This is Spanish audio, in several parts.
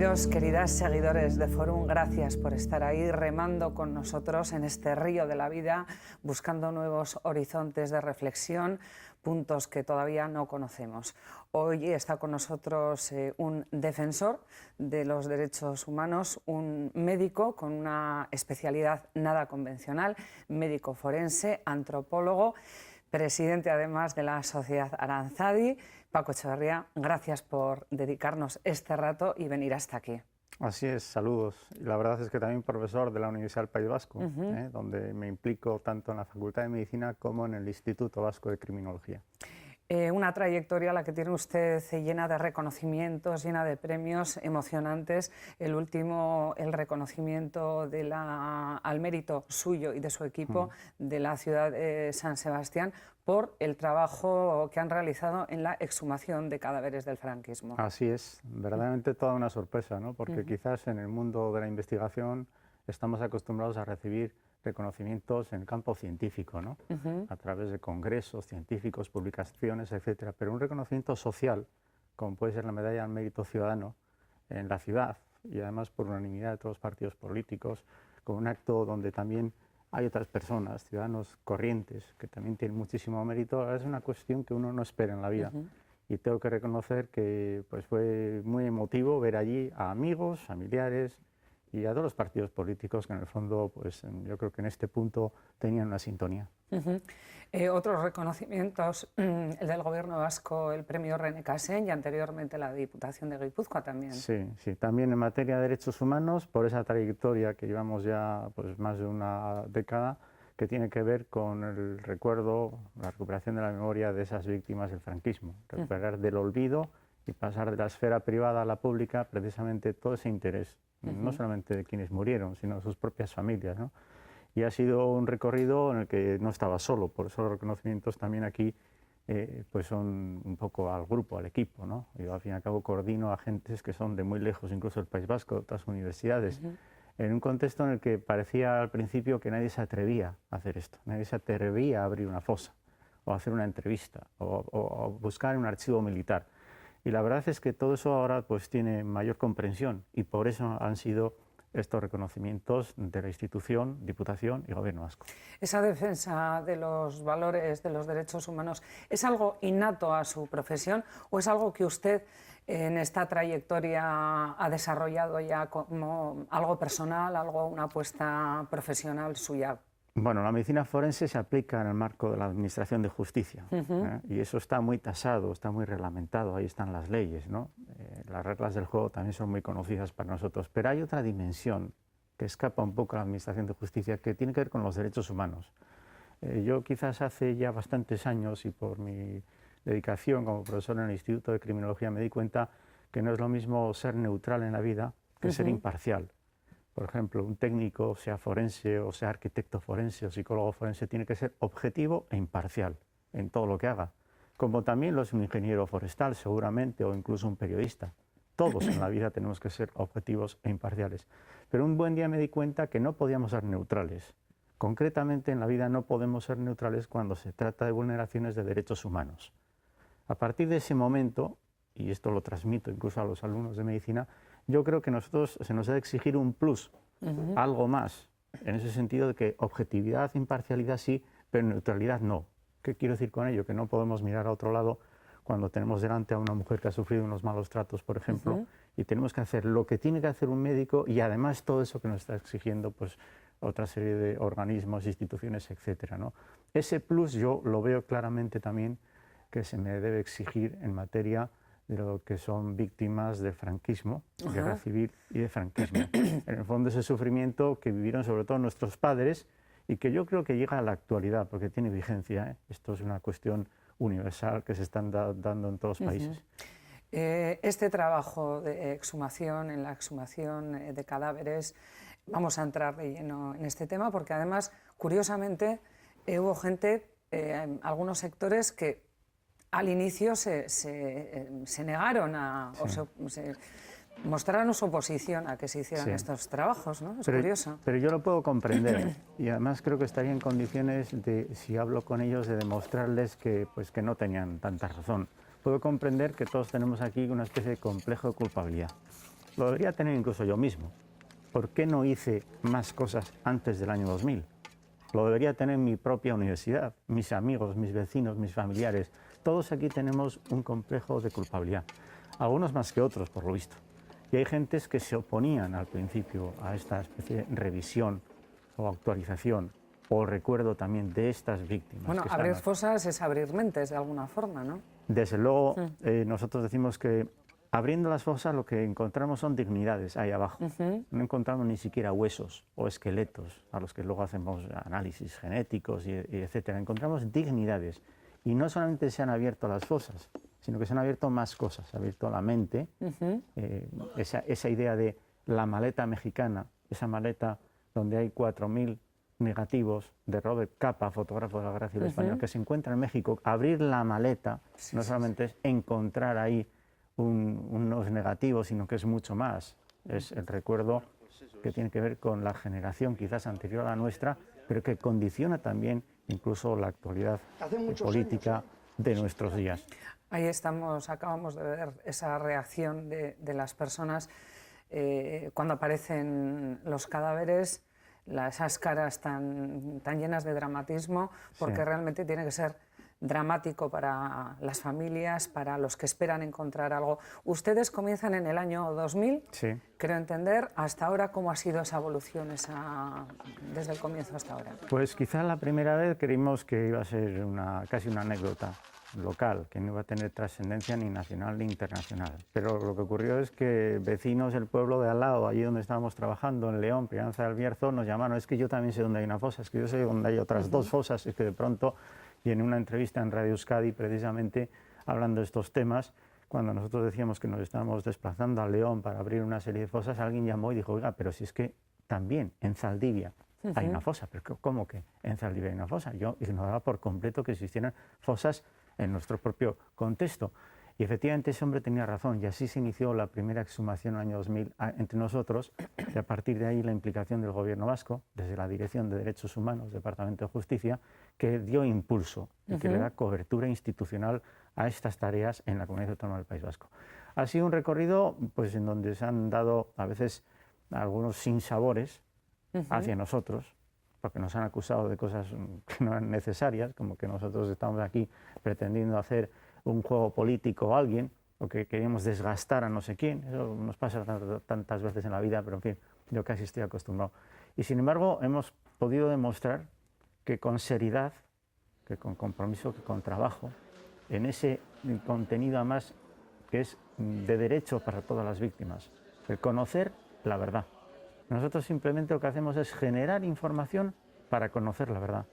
Queridos, queridas seguidores de Forum, gracias por estar ahí remando con nosotros en este río de la vida, buscando nuevos horizontes de reflexión, puntos que todavía no conocemos. Hoy está con nosotros un defensor de los derechos humanos, un médico con una especialidad nada convencional, médico forense, antropólogo, presidente además de la Sociedad Aranzadi. Paco Echeverría, gracias por dedicarnos este rato y venir hasta aquí. Así es, saludos. Y la verdad es que también profesor de la Universidad del País Vasco, donde me implico tanto en la Facultad de Medicina como en el Instituto Vasco de Criminología. Una trayectoria la que tiene usted llena de reconocimientos, llena de premios emocionantes. El último, el reconocimiento al mérito suyo y de su equipo de la ciudad de San Sebastián por el trabajo que han realizado en la exhumación de cadáveres del franquismo. Así es, verdaderamente toda una sorpresa, ¿no? Porque quizás en el mundo de la investigación estamos acostumbrados a recibir reconocimientos en el campo científico, ¿no? A través de congresos científicos, publicaciones, etcétera. Pero un reconocimiento social, como puede ser la medalla al mérito ciudadano en la ciudad, y además por unanimidad de todos los partidos políticos, con un acto donde también hay otras personas, ciudadanos corrientes, que también tienen muchísimo mérito, es una cuestión que uno no espera en la vida. Y tengo que reconocer que pues, fue muy emotivo ver allí a amigos, familiares, y a todos los partidos políticos que en el fondo, pues yo creo que en este punto tenían una sintonía. Otros reconocimientos, el del Gobierno vasco, el premio René Cassin y anteriormente la Diputación de Guipúzcoa también. Sí, sí, también en materia de derechos humanos, por esa trayectoria que llevamos ya pues, más de una década, que tiene que ver con el recuerdo, la recuperación de la memoria de esas víctimas del franquismo, recuperar del olvido y pasar de la esfera privada a la pública precisamente todo ese interés, no solamente de quienes murieron, sino de sus propias familias, ¿no? Y ha sido un recorrido en el que no estaba solo, por eso los reconocimientos también aquí pues son un poco al grupo, al equipo, ¿no? Yo al fin y al cabo coordino a agentes que son de muy lejos, incluso del País Vasco, de otras universidades, en un contexto en el que parecía al principio que nadie se atrevía a hacer esto, nadie se atrevía a abrir una fosa, o hacer una entrevista, o buscar un archivo militar. Y la verdad es que todo eso ahora pues tiene mayor comprensión y por eso han sido estos reconocimientos de la institución, Diputación y Gobierno vasco. Esa defensa de los valores, de los derechos humanos, ¿es algo innato a su profesión o es algo que usted en esta trayectoria ha desarrollado ya como algo personal, una apuesta profesional suya? Bueno, la medicina forense se aplica en el marco de la Administración de Justicia, y eso está muy tasado, está muy reglamentado, ahí están las leyes, ¿no? Las reglas del juego también son muy conocidas para nosotros, pero hay otra dimensión que escapa un poco a la Administración de Justicia que tiene que ver con los derechos humanos. Yo quizás hace ya bastantes años y por mi dedicación como profesor en el Instituto de Criminología me di cuenta que no es lo mismo ser neutral en la vida que ser imparcial. Por ejemplo, un técnico, sea forense o sea arquitecto forense o psicólogo forense, tiene que ser objetivo e imparcial en todo lo que haga, como también lo es un ingeniero forestal seguramente o incluso un periodista. Todos en la vida tenemos que ser objetivos e imparciales. Pero un buen día me di cuenta que no podíamos ser neutrales. Concretamente en la vida no podemos ser neutrales cuando se trata de vulneraciones de derechos humanos. A partir de ese momento, y esto lo transmito incluso a los alumnos de medicina, yo creo que nosotros se nos ha de exigir un plus, algo más, en ese sentido de que objetividad, imparcialidad sí, pero neutralidad no. ¿Qué quiero decir con ello? Que no podemos mirar a otro lado cuando tenemos delante a una mujer que ha sufrido unos malos tratos, por ejemplo, y tenemos que hacer lo que tiene que hacer un médico y además todo eso que nos está exigiendo pues, otra serie de organismos, instituciones, etcétera, ¿no? Ese plus yo lo veo claramente también que se me debe exigir en materia de lo que son víctimas del franquismo, guerra civil y de franquismo. En el fondo ese sufrimiento que vivieron sobre todo nuestros padres y que yo creo que llega a la actualidad porque tiene vigencia, ¿eh? Esto es una cuestión universal que se están dando en todos los países. Este trabajo de exhumación, en la exhumación de cadáveres, vamos a entrar de lleno en este tema porque además, curiosamente, hubo gente, algunos sectores que al inicio se negaron o se mostraron su oposición a que se hicieran estos trabajos, ¿no? Es curioso. Pero yo lo puedo comprender y además creo que estaría en condiciones de, si hablo con ellos, de demostrarles que, pues, que no tenían tanta razón. Puedo comprender que todos tenemos aquí una especie de complejo de culpabilidad. lo debería tener incluso yo mismo. ¿Por qué no hice más cosas antes del año 2000? Lo debería tener mi propia universidad, mis amigos, mis vecinos, mis familiares. Todos aquí tenemos un complejo de culpabilidad, algunos más que otros, por lo visto. Y hay gentes que se oponían al principio a esta especie de revisión o actualización o recuerdo también de estas víctimas. Bueno, abrir fosas es abrir mentes de alguna forma, ¿no? Desde luego, nosotros decimos que abriendo las fosas lo que encontramos son dignidades ahí abajo. No encontramos ni siquiera huesos o esqueletos a los que luego hacemos análisis genéticos y etcétera. Encontramos dignidades. Y no solamente se han abierto las fosas, sino que se han abierto más cosas. Se ha abierto la mente, esa idea de la maleta mexicana, esa maleta donde hay 4.000 negativos de Robert Capa, fotógrafo de la Guerra Civil Española, que se encuentra en México. Abrir la maleta no solamente es encontrar ahí unos negativos, sino que es mucho más. Es el recuerdo que tiene que ver con la generación quizás anterior a la nuestra, pero que condiciona también incluso la actualidad política de nuestros días. Ahí estamos, acabamos de ver esa reacción de las personas cuando aparecen los cadáveres, esas caras tan llenas de dramatismo, porque realmente tiene que ser dramático para las familias, para los que esperan encontrar algo. Ustedes comienzan en el año 2000, creo entender. ¿Hasta ahora cómo ha sido esa evolución desde el comienzo hasta ahora? Pues quizá la primera vez creímos que iba a ser casi una anécdota local, que no iba a tener trascendencia ni nacional ni internacional. Pero lo que ocurrió es que vecinos del pueblo de al lado, allí donde estábamos trabajando, en León, Prianza del Bierzo, nos llamaron: es que yo también sé dónde hay una fosa, es que yo sé dónde hay otras dos fosas, es que de pronto... Y en una entrevista en Radio Euskadi, precisamente hablando de estos temas, cuando nosotros decíamos que nos estábamos desplazando a León para abrir una serie de fosas, alguien llamó y dijo: oiga, pero si es que también en Zaldivia hay una fosa. ¿Pero cómo que en Zaldivia hay una fosa? Yo ignoraba por completo que existieran fosas en nuestro propio contexto. Y efectivamente ese hombre tenía razón, y así se inició la primera exhumación en el año 2000 entre nosotros, y a partir de ahí la implicación del Gobierno vasco, desde la Dirección de Derechos Humanos, Departamento de Justicia, que dio impulso y que le da cobertura institucional a estas tareas en la Comunidad Autónoma del País Vasco. Ha sido un recorrido pues, en donde se han dado a veces algunos sinsabores hacia nosotros, porque nos han acusado de cosas que no eran necesarias, como que nosotros estamos aquí pretendiendo hacer un juego político a alguien, o que queríamos desgastar a no sé quién. Eso nos pasa tantas veces en la vida, pero en fin, yo casi estoy acostumbrado. Y sin embargo hemos podido demostrar que con seriedad, que con compromiso, que con trabajo, en ese contenido además que es de derecho para todas las víctimas, el conocer la verdad. Nosotros simplemente lo que hacemos es generar información para conocer la verdad.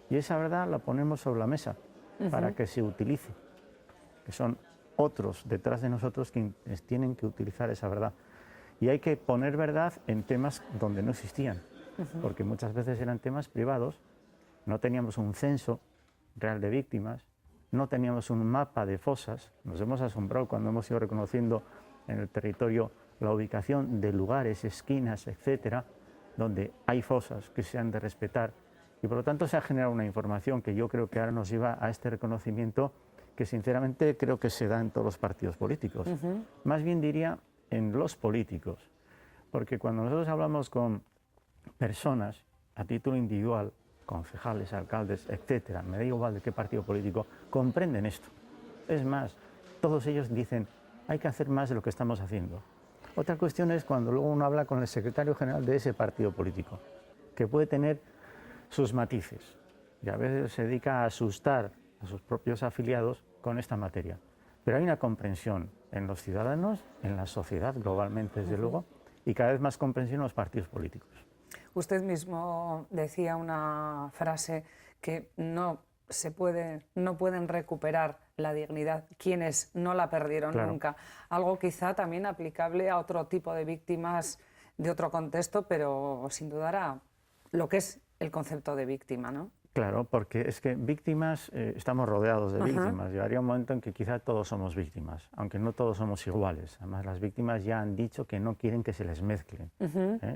Y esa verdad la ponemos sobre la mesa para que se utilice, que son otros detrás de nosotros que tienen que utilizar esa verdad. Y hay que poner verdad en temas donde no existían, porque muchas veces eran temas privados, no teníamos un censo real de víctimas, no teníamos un mapa de fosas. Nos hemos asombrado cuando hemos ido reconociendo en el territorio la ubicación de lugares, esquinas, etcétera, donde hay fosas que se han de respetar. Y por lo tanto se ha generado una información que yo creo que ahora nos lleva a este reconocimiento que sinceramente creo que se da en todos los partidos políticos. Más bien diría en los políticos, porque cuando nosotros hablamos con personas a título individual, concejales, alcaldes, etcétera, me da igual de qué partido político, comprenden esto. Es más, todos ellos dicen: hay que hacer más de lo que estamos haciendo. Otra cuestión es cuando luego uno habla con el secretario general de ese partido político, que puede tener sus matices y a veces se dedica a asustar a sus propios afiliados con esta materia. Pero hay una comprensión en los ciudadanos, en la sociedad globalmente, desde luego, y cada vez más comprensión en los partidos políticos. Usted mismo decía una frase que no pueden recuperar la dignidad quienes no la perdieron nunca. Algo quizá también aplicable a otro tipo de víctimas de otro contexto, pero sin dudar a lo que es el concepto de víctima, ¿no? Claro, porque es que víctimas, estamos rodeados de víctimas. Llegaría un momento en que quizá todos somos víctimas, aunque no todos somos iguales. Además, las víctimas ya han dicho que no quieren que se les mezclen.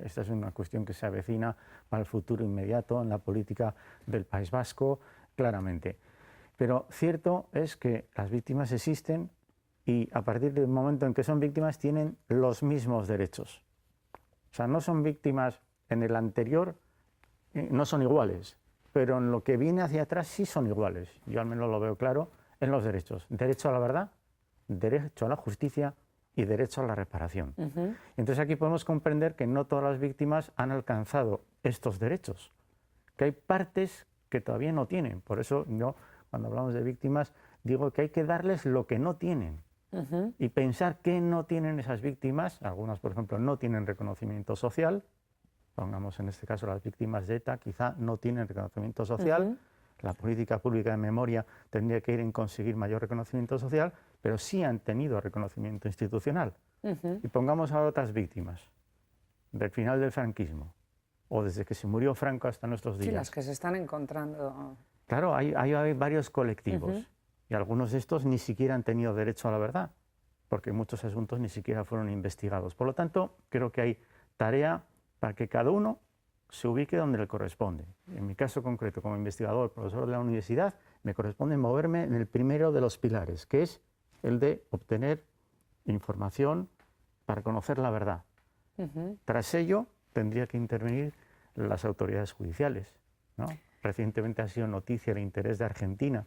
Esta es una cuestión que se avecina para el futuro inmediato en la política del País Vasco, claramente. Pero cierto es que las víctimas existen y a partir del momento en que son víctimas tienen los mismos derechos. O sea, no son víctimas en el anterior, no son iguales, pero en lo que viene hacia atrás sí son iguales. Yo al menos lo veo claro en los derechos. Derecho a la verdad, derecho a la justicia y derecho a la reparación. Entonces aquí podemos comprender que no todas las víctimas han alcanzado estos derechos, que hay partes que todavía no tienen. Por eso yo, cuando hablamos de víctimas, digo que hay que darles lo que no tienen. Y pensar que no tienen esas víctimas. Algunas, por ejemplo, no tienen reconocimiento social. Pongamos en este caso las víctimas de ETA, quizá no tienen reconocimiento social. La política pública de memoria tendría que ir en conseguir mayor reconocimiento social, pero sí han tenido reconocimiento institucional. Y pongamos ahora otras víctimas del final del franquismo, o desde que se murió Franco hasta nuestros días. Sí, las que se están encontrando. Claro, hay varios colectivos y algunos de estos ni siquiera han tenido derecho a la verdad, porque muchos asuntos ni siquiera fueron investigados. Por lo tanto, creo que hay tarea para que cada uno se ubique donde le corresponde. En mi caso concreto, como investigador, profesor de la universidad, me corresponde moverme en el primero de los pilares, que es el de obtener información para conocer la verdad. Tras ello, tendría que intervenir las autoridades judiciales, ¿no? Recientemente ha sido noticia el interés de Argentina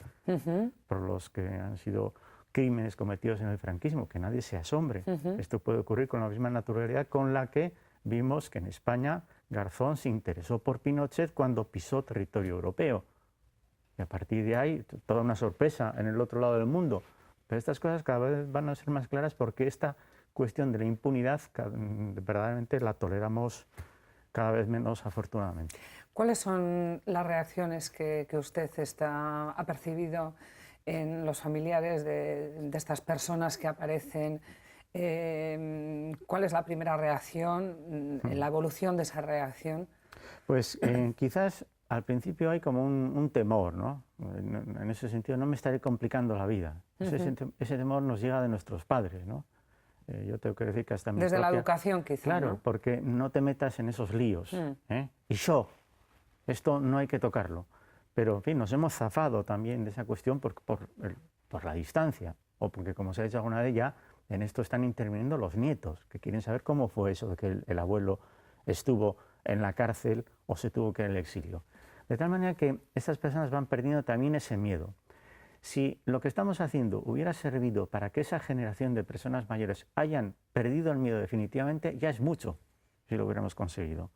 por los que han sido crímenes cometidos en el franquismo, que nadie se asombre. Esto puede ocurrir con la misma naturalidad con la que vimos que en España Garzón se interesó por Pinochet cuando pisó territorio europeo. Y a partir de ahí, toda una sorpresa en el otro lado del mundo. Pero estas cosas cada vez van a ser más claras porque esta cuestión de la impunidad verdaderamente la toleramos cada vez menos, afortunadamente. ¿Cuáles son las reacciones que usted ha percibido en los familiares de estas personas que aparecen? ¿Cuál es la primera reacción, la evolución de esa reacción? Pues quizás al principio hay como un temor, ¿no? En ese sentido, no me estaré complicando la vida. Ese temor nos llega de nuestros padres, ¿no? Yo tengo que decir que hasta mi Desde propia... la educación, quizá, Claro, ¿no? porque no te metas en esos líos. Y esto no hay que tocarlo. Pero, en fin, nos hemos zafado también de esa cuestión por la distancia, o porque, como se ha dicho alguna vez ya, en esto están interviniendo los nietos, que quieren saber cómo fue eso de que el abuelo estuvo en la cárcel o se tuvo que ir al exilio. De tal manera que estas personas van perdiendo también ese miedo. Si lo que estamos haciendo hubiera servido para que esa generación de personas mayores hayan perdido el miedo definitivamente, ya es mucho, si lo hubiéramos conseguido.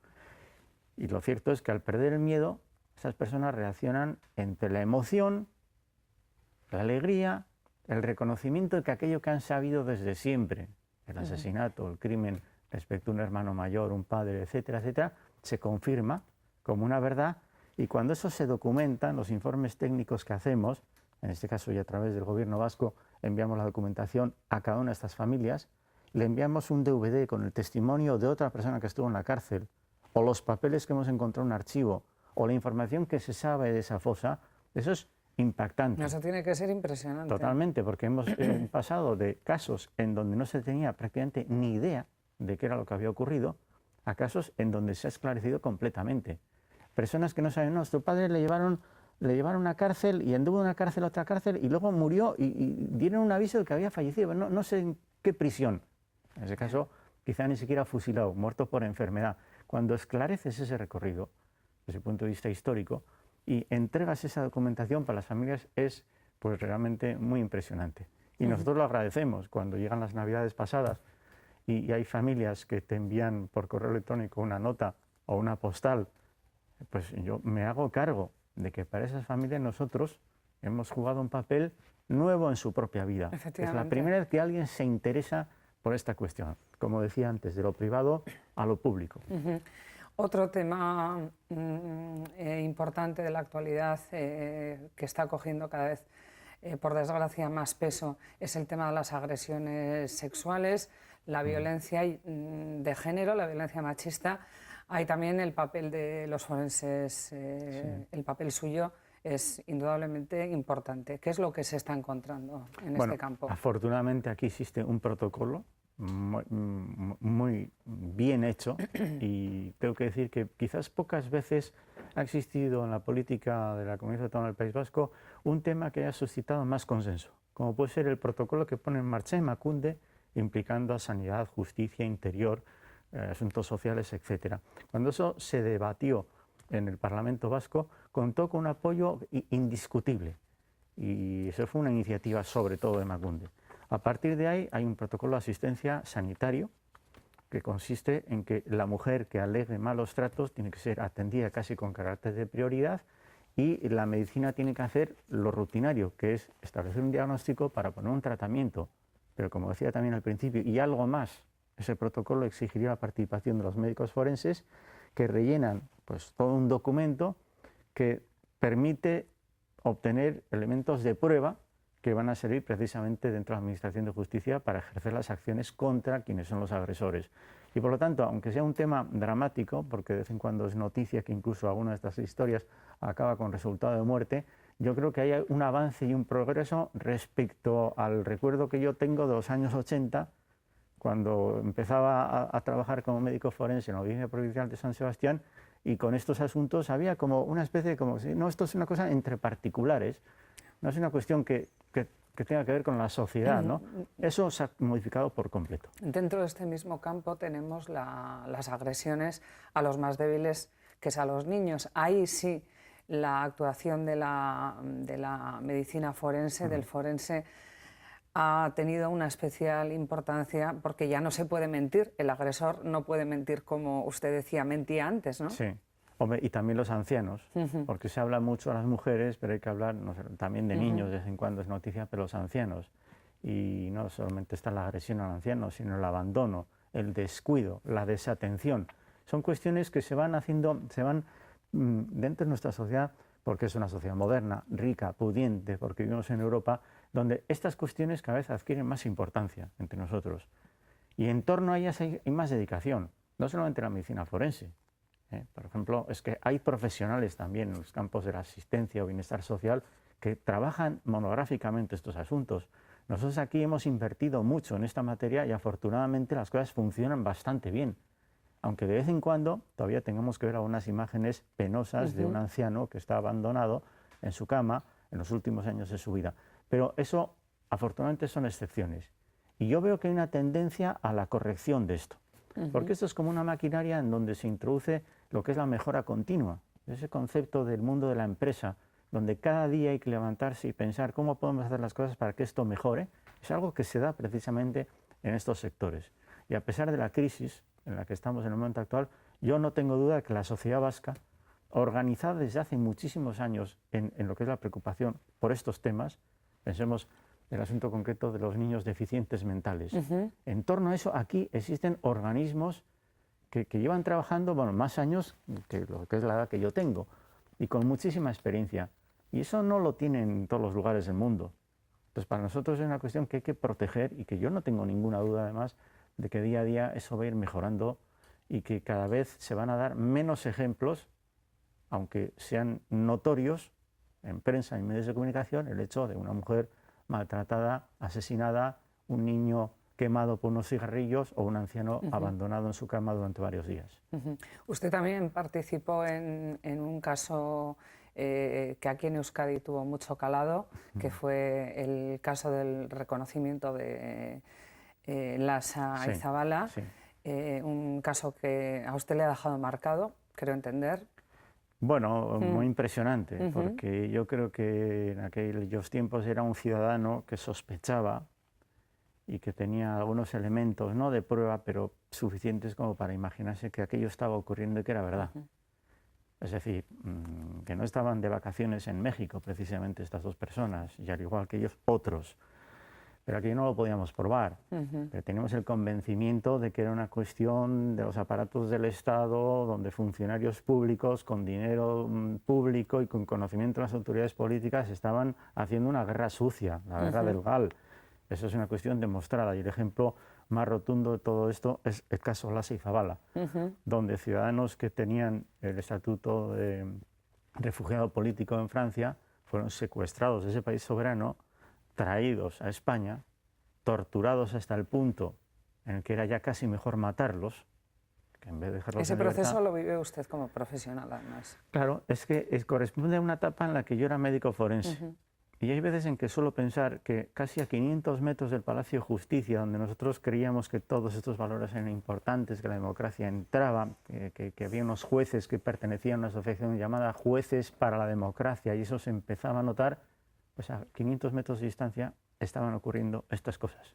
Y lo cierto es que al perder el miedo, esas personas reaccionan entre la emoción, la alegría, el reconocimiento de que aquello que han sabido desde siempre, el asesinato, el crimen respecto a un hermano mayor, un padre, etcétera, etcétera, se confirma como una verdad, y cuando eso se documenta en los informes técnicos que hacemos, en este caso y a través del gobierno vasco enviamos la documentación a cada una de estas familias, le enviamos un DVD con el testimonio de otra persona que estuvo en la cárcel, o los papeles que hemos encontrado en un archivo, o la información que se sabe de esa fosa, eso es impactante. Eso tiene que ser impresionante. Totalmente, porque hemos pasado de casos en donde no se tenía prácticamente ni idea de qué era lo que había ocurrido, a casos en donde se ha esclarecido completamente. Personas que no saben, no, su padre le llevaron a una cárcel y anduvo de una cárcel a otra cárcel y luego murió y dieron un aviso de que había fallecido, no sé en qué prisión. En ese caso, quizá ni siquiera fusilado, muerto por enfermedad. Cuando esclareces ese recorrido, desde el punto de vista histórico, y entregas esa documentación para las familias, es pues realmente muy impresionante. Y nosotros lo agradecemos cuando llegan las Navidades pasadas y hay familias que te envían por correo electrónico una nota o una postal, pues yo me hago cargo de que para esas familias nosotros hemos jugado un papel nuevo en su propia vida. Es la primera vez que alguien se interesa por esta cuestión, como decía antes, de lo privado a lo público. Otro tema importante de la actualidad que está cogiendo cada vez, por desgracia, más peso es el tema de las agresiones sexuales, la violencia de género, la violencia machista. Hay también el papel de los forenses, sí. El papel suyo es indudablemente importante. ¿Qué es lo que se está encontrando en este campo? Afortunadamente aquí existe un protocolo muy bien hecho y tengo que decir que quizás pocas veces ha existido en la política de la Comunidad Autónoma del País Vasco un tema que haya suscitado más consenso, como puede ser el protocolo que pone en marcha Emakunde, implicando a sanidad, justicia, interior, asuntos sociales, etc. Cuando eso se debatió en el Parlamento Vasco, contó con un apoyo indiscutible. Y eso fue una iniciativa sobre todo de Emakunde. A partir de ahí hay un protocolo de asistencia sanitario que consiste en que la mujer que alegue malos tratos tiene que ser atendida casi con carácter de prioridad y la medicina tiene que hacer lo rutinario, que es establecer un diagnóstico para poner un tratamiento. Pero como decía también al principio, y algo más, ese protocolo exigiría la participación de los médicos forenses que rellenan pues, todo un documento que permite obtener elementos de prueba que van a servir precisamente dentro de la Administración de Justicia para ejercer las acciones contra quienes son los agresores. Y por lo tanto, aunque sea un tema dramático, porque de vez en cuando es noticia que incluso alguna de estas historias acaba con resultado de muerte, yo creo que hay un avance y un progreso respecto al recuerdo que yo tengo de los años 80, cuando empezaba a trabajar como médico forense en la Audiencia Provincial de San Sebastián, y con estos asuntos había como una especie de como si, no, esto es una cosa entre particulares, no es una cuestión que tenga que ver con la sociedad, ¿no? Eso se ha modificado por completo. Dentro de este mismo campo tenemos las agresiones a los más débiles, que es a los niños. Ahí sí la actuación de la medicina forense, del forense, ha tenido una especial importancia porque ya no se puede mentir. El agresor no puede mentir como usted decía, mentía antes, ¿no? Sí. Hombre, y también los ancianos, porque se habla mucho a las mujeres, pero hay que hablar no sé, también de niños, de vez en cuando es noticia, pero los ancianos. Y no solamente está la agresión al anciano, sino el abandono, el descuido, la desatención. Son cuestiones que se van haciendo, dentro de nuestra sociedad, porque es una sociedad moderna, rica, pudiente, porque vivimos en Europa, donde estas cuestiones cada vez adquieren más importancia entre nosotros. Y en torno a ellas hay más dedicación, no solamente la medicina forense. Por ejemplo, es que hay profesionales también en los campos de la asistencia o bienestar social que trabajan monográficamente estos asuntos. Nosotros aquí hemos invertido mucho en esta materia y afortunadamente las cosas funcionan bastante bien, aunque de vez en cuando todavía tengamos que ver algunas imágenes penosas de un anciano que está abandonado en su cama en los últimos años de su vida. Pero eso afortunadamente son excepciones. Y yo veo que hay una tendencia a la corrección de esto, porque esto es como una maquinaria en donde se introduce lo que es la mejora continua, ese concepto del mundo de la empresa, donde cada día hay que levantarse y pensar cómo podemos hacer las cosas para que esto mejore, es algo que se da precisamente en estos sectores. Y a pesar de la crisis en la que estamos en el momento actual, yo no tengo duda de que la sociedad vasca, organizada desde hace muchísimos años en lo que es la preocupación por estos temas, pensemos el asunto concreto de los niños deficientes mentales. En torno a eso, aquí existen organismos que llevan trabajando más años que lo que es la edad que yo tengo y con muchísima experiencia. Y eso no lo tienen en todos los lugares del mundo. Entonces, para nosotros es una cuestión que hay que proteger y que yo no tengo ninguna duda, además, de que día a día eso va a ir mejorando y que cada vez se van a dar menos ejemplos, aunque sean notorios en prensa y medios de comunicación, el hecho de una mujer maltratada, asesinada, un niño quemado por unos cigarrillos o un anciano abandonado en su cama durante varios días. Usted también participó en un caso que aquí en Euskadi tuvo mucho calado, que fue el caso del reconocimiento de Lasa y Zabala, un caso que a usted le ha dejado marcado, creo entender. Bueno, muy impresionante, porque yo creo que en aquellos tiempos era un ciudadano que sospechaba y que tenía algunos elementos, no de prueba, pero suficientes como para imaginarse que aquello estaba ocurriendo y que era verdad. Es decir, que no estaban de vacaciones en México precisamente estas dos personas, y al igual que ellos otros, pero aquí no lo podíamos probar. Pero teníamos el convencimiento de que era una cuestión de los aparatos del Estado, donde funcionarios públicos con dinero público y con conocimiento de las autoridades políticas estaban haciendo una guerra sucia, la guerra del GAL. Eso es una cuestión demostrada y el ejemplo más rotundo de todo esto es el caso Lasa y Zabala, donde ciudadanos que tenían el estatuto de refugiado político en Francia fueron secuestrados de ese país soberano, traídos a España, torturados hasta el punto en el que era ya casi mejor matarlos, que en vez de dejarlos Ese en libertad. proceso lo vive usted como profesional, además. Claro, es que corresponde a una etapa en la que yo era médico forense. Y hay veces en que suelo pensar que casi a 500 metros del Palacio de Justicia, donde nosotros creíamos que todos estos valores eran importantes, que la democracia entraba, que había unos jueces que pertenecían a una asociación llamada Jueces para la Democracia, y eso se empezaba a notar, pues a 500 metros de distancia estaban ocurriendo estas cosas.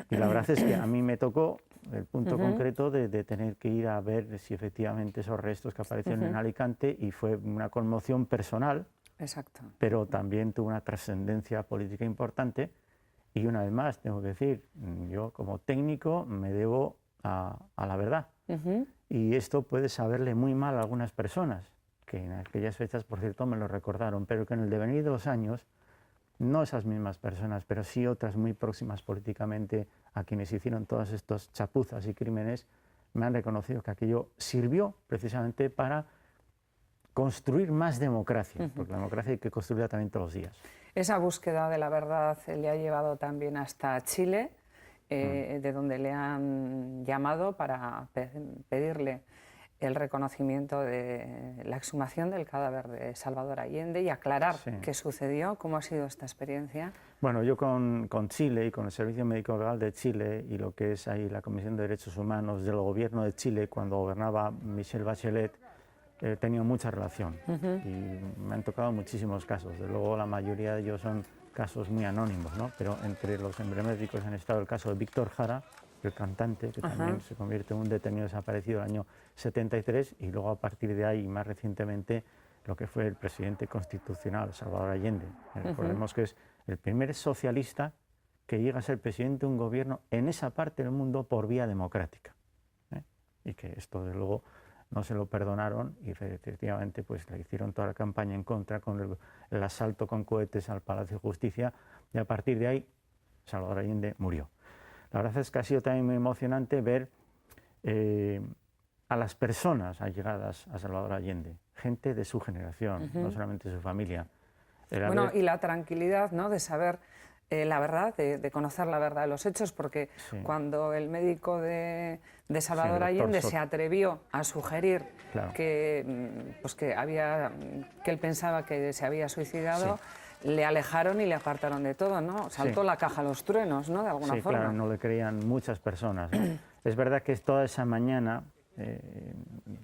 Y la verdad es que a mí me tocó el punto concreto de tener que ir a ver si efectivamente esos restos que aparecieron en Alicante, y fue una conmoción personal. Exacto. Pero también tuvo una trascendencia política importante, y una vez más tengo que decir, yo como técnico me debo a la verdad, y esto puede saberle muy mal a algunas personas, que en aquellas fechas, por cierto, me lo recordaron, pero que en el devenir de los años, no esas mismas personas, pero sí otras muy próximas políticamente a quienes hicieron todas estas chapuzas y crímenes, me han reconocido que aquello sirvió precisamente para construir más democracia, porque la democracia hay que construirla también todos los días. Esa búsqueda de la verdad le ha llevado también hasta Chile, de donde le han llamado para pedirle el reconocimiento de la exhumación del cadáver de Salvador Allende y aclarar qué sucedió, cómo ha sido esta experiencia. Bueno, yo con Chile y con el Servicio Médico Legal de Chile y lo que es ahí la Comisión de Derechos Humanos del Gobierno de Chile, cuando gobernaba Michelle Bachelet, he tenido mucha relación y me han tocado muchísimos casos. De luego la mayoría de ellos son casos muy anónimos, ¿no? Pero entre los emblemáticos han estado el caso de Víctor Jara, el cantante, que también se convierte en un detenido desaparecido el año 73, y luego a partir de ahí, más recientemente, lo que fue el presidente constitucional, Salvador Allende. Recordemos que es el primer socialista que llega a ser presidente de un gobierno en esa parte del mundo por vía democrática, y que esto, de luego, no se lo perdonaron, y efectivamente pues le hicieron toda la campaña en contra con el asalto con cohetes al Palacio de Justicia, y a partir de ahí Salvador Allende murió. La verdad es que ha sido también muy emocionante ver a las personas allegadas a Salvador Allende, gente de su generación, no solamente su familia. Bueno, y la tranquilidad, ¿no?, de saber la verdad, de conocer la verdad de los hechos, porque cuando el médico de Salvador Allende se atrevió a sugerir que, pues que él pensaba que se había suicidado, le alejaron y le apartaron de todo, ¿no? Saltó la caja a los truenos, ¿no?, de alguna forma. Claro, no le creían muchas personas, ¿no? Es verdad que toda esa mañana,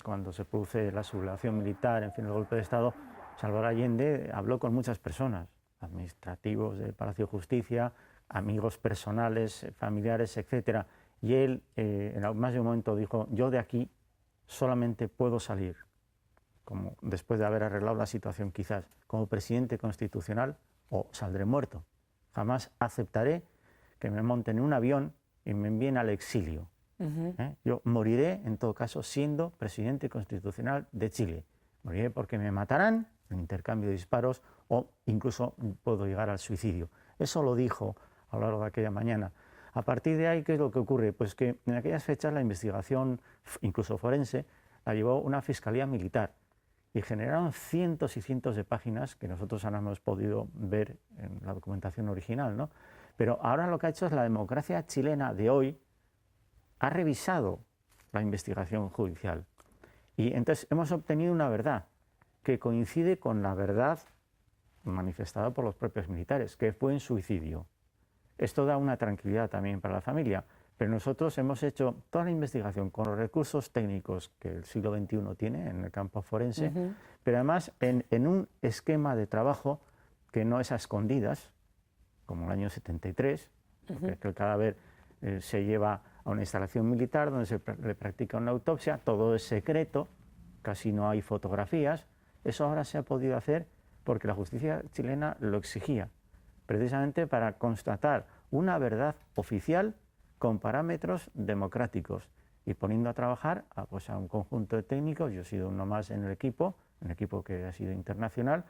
cuando se produce la sublevación militar, en fin, el golpe de Estado, Salvador Allende habló con muchas personas, administrativos del Palacio de Justicia, amigos personales, familiares, etc. Y él, en más de un momento, dijo: yo de aquí solamente puedo salir, como después de haber arreglado la situación, quizás, como presidente constitucional, o saldré muerto. Jamás aceptaré que me monten en un avión y me envíen al exilio. Yo moriré, en todo caso, siendo presidente constitucional de Chile. Moriré porque me matarán en intercambio de disparos, o incluso puedo llegar al suicidio. Eso lo dijo a lo largo de aquella mañana. A partir de ahí, ¿qué es lo que ocurre? Pues que en aquellas fechas la investigación, incluso forense, la llevó una fiscalía militar, y generaron cientos y cientos de páginas que nosotros ahora hemos podido ver en la documentación original, ¿no? Pero ahora lo que ha hecho es la democracia chilena de hoy, ha revisado la investigación judicial, y entonces hemos obtenido una verdad que coincide con la verdad manifestada por los propios militares, que fue un suicidio. Esto da una tranquilidad también para la familia, pero nosotros hemos hecho toda la investigación con los recursos técnicos que el siglo XXI tiene en el campo forense, pero además en un esquema de trabajo que no es a escondidas, como el año 73, porque el cadáver se lleva a una instalación militar donde se le practica una autopsia, todo es secreto, casi no hay fotografías. Eso ahora se ha podido hacer porque la justicia chilena lo exigía, precisamente para constatar una verdad oficial con parámetros democráticos, y poniendo a trabajar pues a un conjunto de técnicos. Yo he sido uno más en el equipo que ha sido internacional,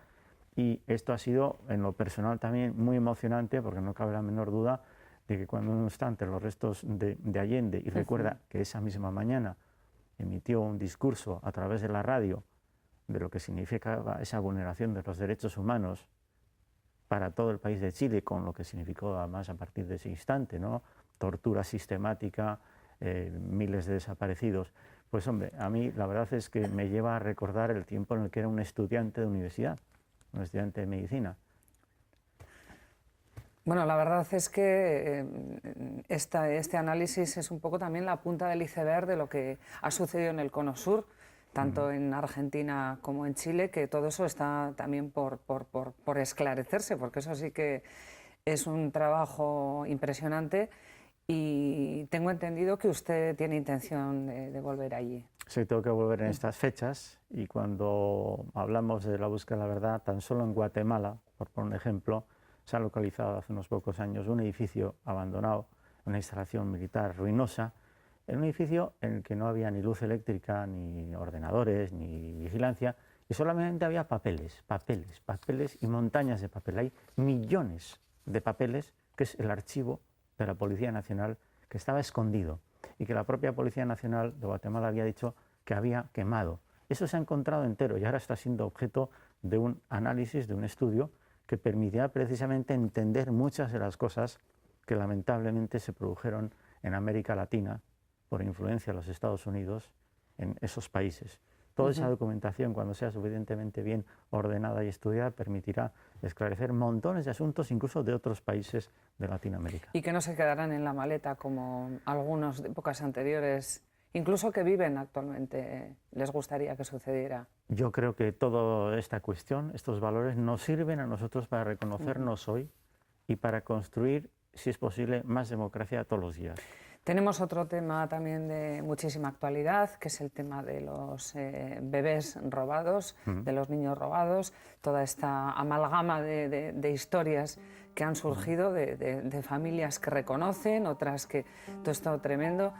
y esto ha sido en lo personal también muy emocionante, porque no cabe la menor duda de que cuando uno está ante los restos de Allende y recuerda que esa misma mañana emitió un discurso a través de la radio de lo que significaba esa vulneración de los derechos humanos para todo el país de Chile, con lo que significó además a partir de ese instante, ¿no?, tortura sistemática, miles de desaparecidos, pues hombre, a mí la verdad es que me lleva a recordar el tiempo en el que era un estudiante de universidad, un estudiante de medicina, Bueno, la verdad es que este análisis es un poco también la punta del iceberg de lo que ha sucedido en el Cono Sur, tanto en Argentina como en Chile, que todo eso está también por esclarecerse, porque eso sí que es un trabajo impresionante y tengo entendido que usted tiene intención de volver allí. Sí, tengo que volver en estas fechas y cuando hablamos de la búsqueda de la verdad, tan solo en Guatemala, por poner un ejemplo, se ha localizado hace unos pocos años un edificio abandonado, una instalación militar ruinosa, en un edificio en el que no había ni luz eléctrica, ni ordenadores, ni vigilancia, y solamente había papeles, papeles, papeles y montañas de papel. Hay millones de papeles, que es el archivo de la Policía Nacional, que estaba escondido y que la propia Policía Nacional de Guatemala había dicho que había quemado. Eso se ha encontrado entero y ahora está siendo objeto de un análisis, de un estudio, que permitirá precisamente entender muchas de las cosas que lamentablemente se produjeron en América Latina por influencia de los Estados Unidos en esos países. Toda esa documentación, cuando sea suficientemente bien ordenada y estudiada, permitirá esclarecer montones de asuntos, incluso de otros países de Latinoamérica. Y que no se quedarán en la maleta como algunos de épocas anteriores, incluso que viven actualmente, les gustaría que sucediera. Yo creo que toda esta cuestión, estos valores, nos sirven a nosotros para reconocernos hoy y para construir, si es posible, más democracia todos los días. Tenemos otro tema también de muchísima actualidad, que es el tema de los bebés robados, de los niños robados, toda esta amalgama de historias que han surgido de familias que reconocen, otras que todo esto tremendo.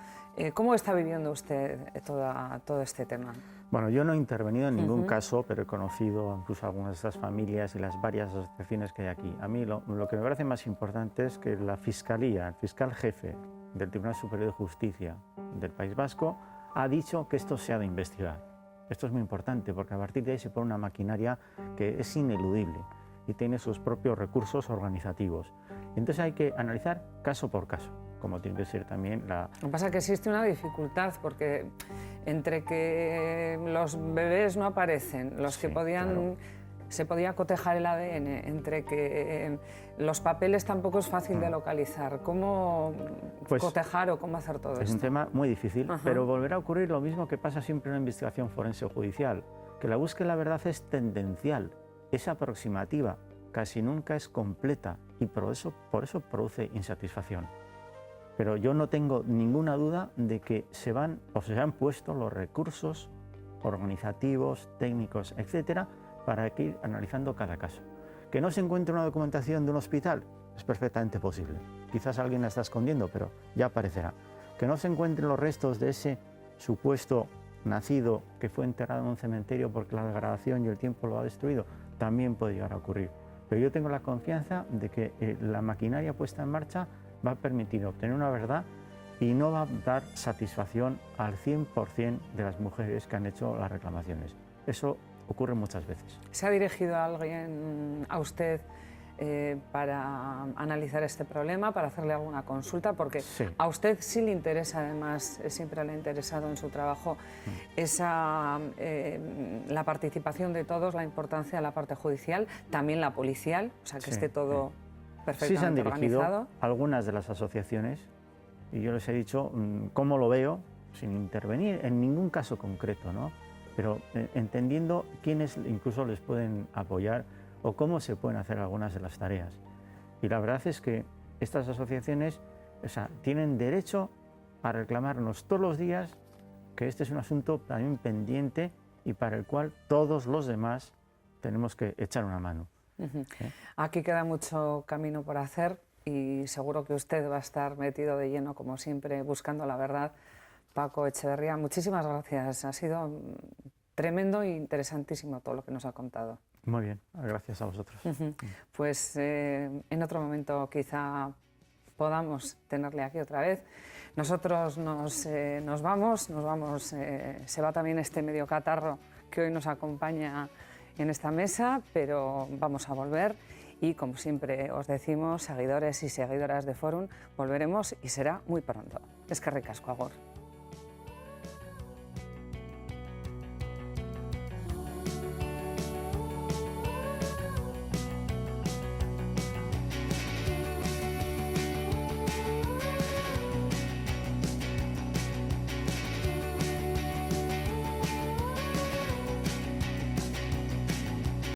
¿Cómo está viviendo usted todo este tema? Bueno, yo no he intervenido en ningún caso, pero he conocido incluso algunas de estas familias y las varias asociaciones que hay aquí. A mí lo que me parece más importante es que la Fiscalía, el fiscal jefe del Tribunal Superior de Justicia del País Vasco, ha dicho que esto se ha de investigar. Esto es muy importante porque a partir de ahí se pone una maquinaria que es ineludible y tiene sus propios recursos organizativos. Entonces hay que analizar caso por caso, como tiene que ser también la... Lo que pasa es que existe una dificultad porque entre que los bebés no aparecen, los que podían... Claro. Se podía cotejar el ADN, entre que los papeles tampoco es fácil de localizar. ¿Cómo cotejar o cómo hacer todo esto? Es un tema muy difícil, pero volverá a ocurrir lo mismo que pasa siempre en una investigación forense o judicial, que la búsqueda de la verdad es tendencial, es aproximativa, casi nunca es completa y por eso produce insatisfacción. Pero yo no tengo ninguna duda de que se han puesto los recursos organizativos, técnicos, etcétera, para ir analizando cada caso. Que no se encuentre una documentación de un hospital es perfectamente posible. Quizás alguien la está escondiendo, pero ya aparecerá. Que no se encuentren los restos de ese supuesto nacido que fue enterrado en un cementerio porque la degradación y el tiempo lo ha destruido, también puede llegar a ocurrir. Pero yo tengo la confianza de que la maquinaria puesta en marcha va a permitir obtener una verdad y no va a dar satisfacción al 100% de las mujeres que han hecho las reclamaciones. Eso ocurre muchas veces. ¿Se ha dirigido alguien a usted para analizar este problema, para hacerle alguna consulta? Porque sí. A usted sí le interesa, además, siempre le ha interesado en su trabajo la participación de todos, la importancia de la parte judicial, también la policial, o sea, que esté todo perfectamente sí se han dirigido organizado. Algunas de las asociaciones y yo les he dicho cómo lo veo, sin intervenir en ningún caso concreto, ¿no? Pero entendiendo quiénes incluso les pueden apoyar o cómo se pueden hacer algunas de las tareas. Y la verdad es que estas asociaciones tienen derecho a reclamarnos todos los días que este es un asunto también pendiente y para el cual todos los demás tenemos que echar una mano. Aquí queda mucho camino por hacer y seguro que usted va a estar metido de lleno, como siempre, buscando la verdad. Paco Echeverría, muchísimas gracias. Ha sido tremendo e interesantísimo todo lo que nos ha contado. Muy bien, gracias a vosotros. Pues en otro momento quizá podamos tenerle aquí otra vez. Nosotros nos vamos, se va también este medio catarro que hoy nos acompaña en esta mesa, pero vamos a volver y como siempre os decimos, seguidores y seguidoras de Forum, volveremos y será muy pronto. Eskerrik asko, agur.